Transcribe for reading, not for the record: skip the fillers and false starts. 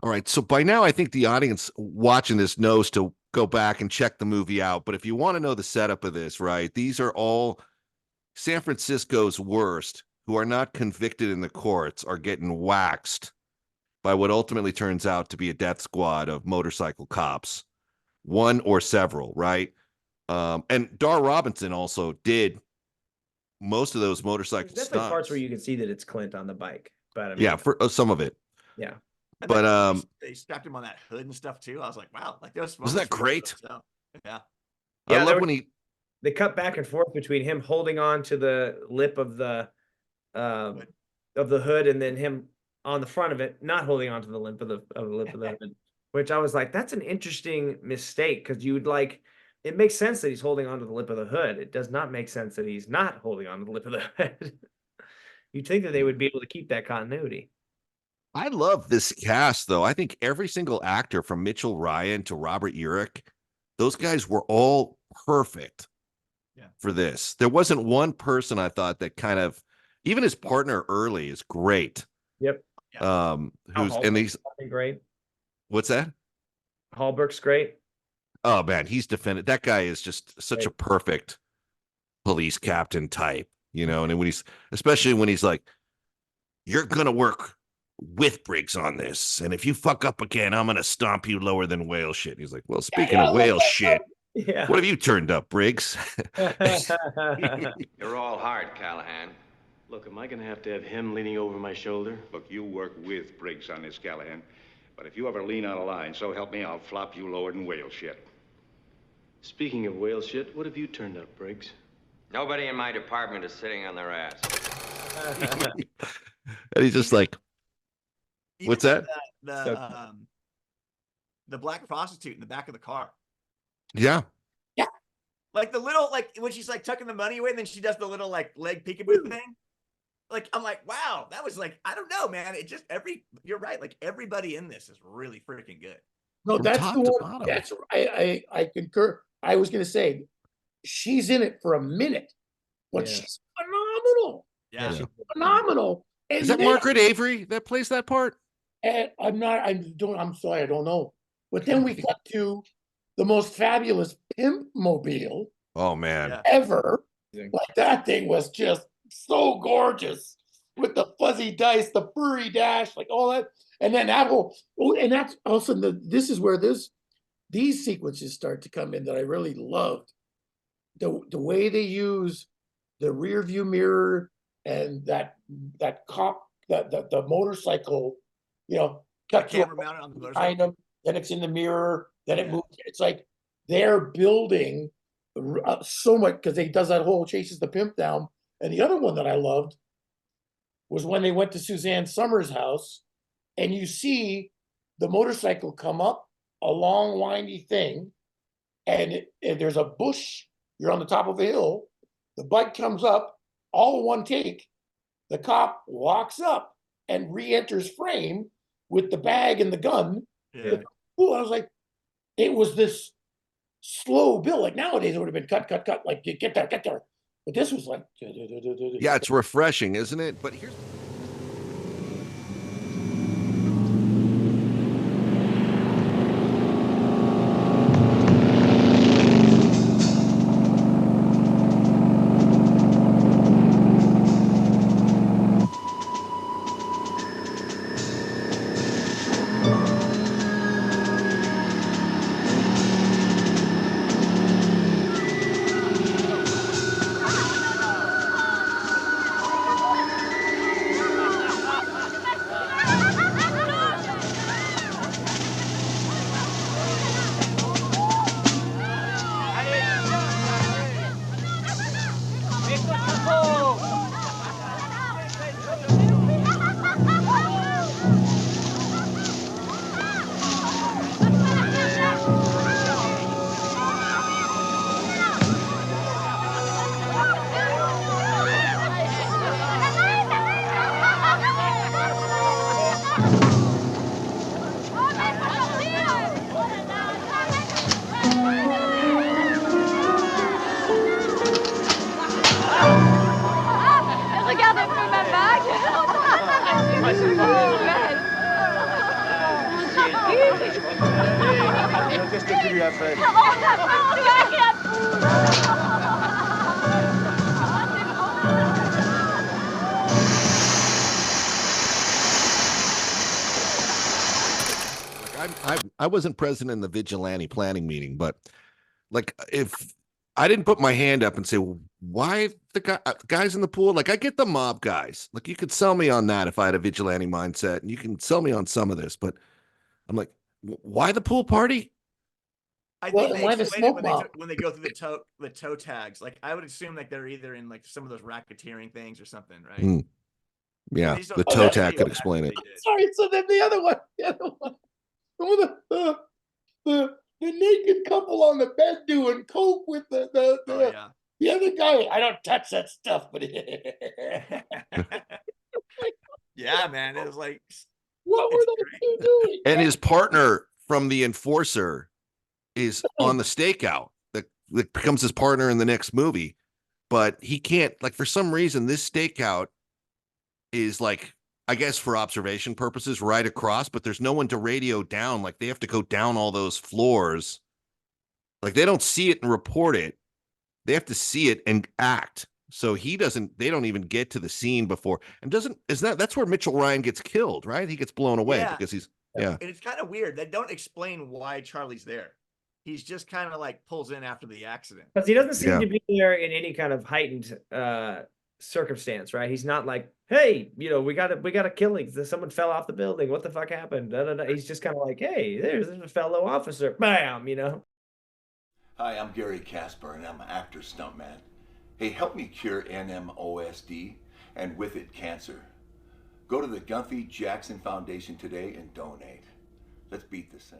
All right. So by now, I think the audience watching this knows to go back and check the movie out. But if you want to know the setup of this, right, these are all San Francisco's worst who are not convicted in the courts are getting waxed by what ultimately turns out to be a death squad of motorcycle cops, one or several, right? And Dar Robinson also did most of those motorcycle There's definitely parts where stunts. you can see that it's Clint on the bike, but I Yeah, mean, for some of it. yeah. And But they strapped him on that hood and stuff too. I was like, wow, like those wasn't that great? So, yeah. I Yeah, love when he they cut back and forth between him holding on to the lip of the hood and then him on the front of it, not holding on to the lip of the hood, which I was like, that's an interesting mistake because you would like it makes sense that he's holding on to the lip of the hood. It does not make sense that he's not holding on to the lip of the hood. You'd think that they would be able to keep that continuity. I love this cast though. I think every single actor from Mitchell Ryan to Robert Urich, those guys were all perfect for this. There wasn't one person I thought that kind of even his partner early is great. Yep. Who's and these great. What's that? Hallberg's great. Oh man, he's defended. That guy is just such a perfect police captain type, you know. And when he's especially when he's like, "You're gonna work with Briggs on this, and if you fuck up again, I'm gonna stomp you lower than whale shit." He's like, "Well, speaking of whale shit, what have you turned up, Briggs?" You're all hard, Callahan. Look, am I gonna have to have him leaning over my shoulder? Look, you work with Briggs on this, Callahan. But if you ever lean out of line, so help me, I'll flop you lower than whale shit. Speaking of whale shit, what have you turned up, Briggs? Nobody in my department is sitting on their ass. And he's just like, "What's that?" The black prostitute in the back of the car. Yeah. Yeah. Like the little, like when she's like tucking the money away and then she does the little like leg peekaboo thing. Like, I'm like, wow, that was like, I don't know, man. It just you're right. Like everybody in this is really freaking good. No, that's the one. That's I concur. I was going to say, she's in it for a minute, but she's phenomenal. Yeah. She's phenomenal. And Is that Margaret Avery that plays that part? And I'm sorry, I don't know. But then we cut to the most fabulous pimp mobile Oh man. ever. Like that thing was just so gorgeous with the fuzzy dice, the furry dash, like all that. And then that whole, and that's also this is where these sequences start to come in that I really loved. The way they use the rear view mirror and that cop, the motorcycle, you know, cut camera mounted on the motorcycle. behind them, then it's in the mirror, then it moves. It's like they're building so much because he does that whole chases the pimp down. And the other one that I loved was when they went to Suzanne Summers' house and you see the motorcycle come up a long, windy thing, and there's a bush. You're on the top of a hill. The bike comes up, all in one take. The cop walks up and re-enters frame with the bag and the gun. Yeah. Ooh, I was like, it was this slow build. Like nowadays, it would have been cut. Like get there. But this was like, Yeah, it's refreshing, isn't it? But here's Qu'est-ce que tu lui as fait? I wasn't present in the vigilante planning meeting, but like if I didn't put my hand up and say, well, why the guys in the pool? Like I get the mob guys. Like you could sell me on that if I had a vigilante mindset, and you can sell me on some of this, but I'm like, why the pool party? I Well, think they why the explain it smoke mob? when they go through the toe tags. Like I would assume like they're either in like some of those racketeering things or something, right? Mm, yeah, They just don't the tell toe you tag could exactly explain what it. they did. Sorry, so then the other one, the naked couple on the bed doing coke with Oh yeah. the other guy. I don't touch that stuff, but Yeah, man. It was like what were it's those great. two doing? And his partner from The Enforcer is on the stakeout that becomes his partner in the next movie, but he can't, like, for some reason, this stakeout is like, I guess for observation purposes, right across, but there's no one to radio down. Like they have to go down all those floors. Like they don't see it and report it. They have to see it and act. So they don't even get to the scene before. And that's where Mitchell Ryan gets killed, right? He gets blown away Yeah. because yeah. And it's kind of weird. They don't explain why Charlie's there. He's just kind of like pulls in after the accident. Because he doesn't seem Yeah. to be there in any kind of heightened circumstance, right? He's not like, hey, we got a killing. Someone fell off the building. What the fuck happened? Da, da, da. He's just kind of like, hey, there's a fellow officer. Bam, Hi, I'm Gary Casper, and I'm an actor stuntman. Hey, help me cure NMOSD, and with it, cancer. Go to the Gunthy Jackson Foundation today and donate. Let's beat this thing.